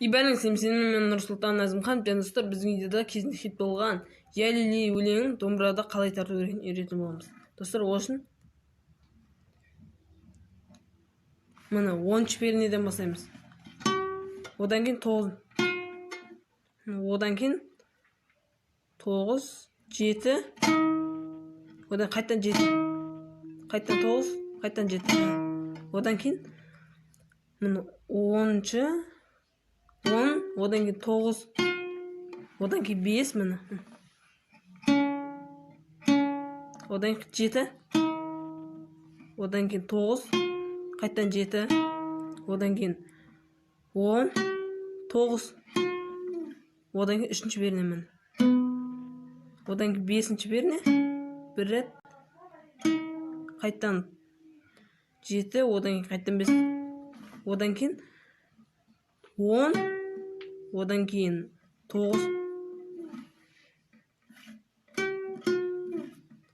Ибаның сен мен Нұрсұлтан Назымхан достар, біздің видеода кезінде хит болған Я Лили өлеңін домбырада қалай тарту үйретіп боламыз. Достар, осын мына 10 пернеден бастаймыз. Одан кейін 9. Одан кейін 9, 7. Одан қайттан 7. Қайттан 9, қайттан 7. Одан кейін мына 10-шы 10, одан кейін 9, одан кейін 5 міне. Одан кейін 7, одан кейін 9, қайттан 7, одан кейін 10, 9, одан кейін 3-ші перне міне. Одан кейін 5-ші перне, бір рет, қайттан 7, одан кейін қайттан 5, одан кейін 10, одан кейін 9,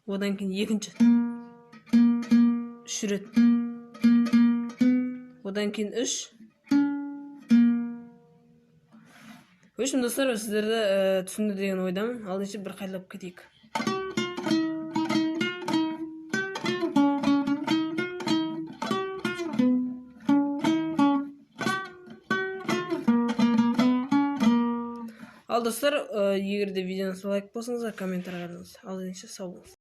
одан кейін екінші 3 рет, одан кейін 3. Өшім достар, сіздерді түсінді деген ойдамын. Алдынша бір қайталап кетейік. Ал достар, егер де видеоны лайк болсаңыздар, комментарий жазыңыз. Алдынша сау болыңыз.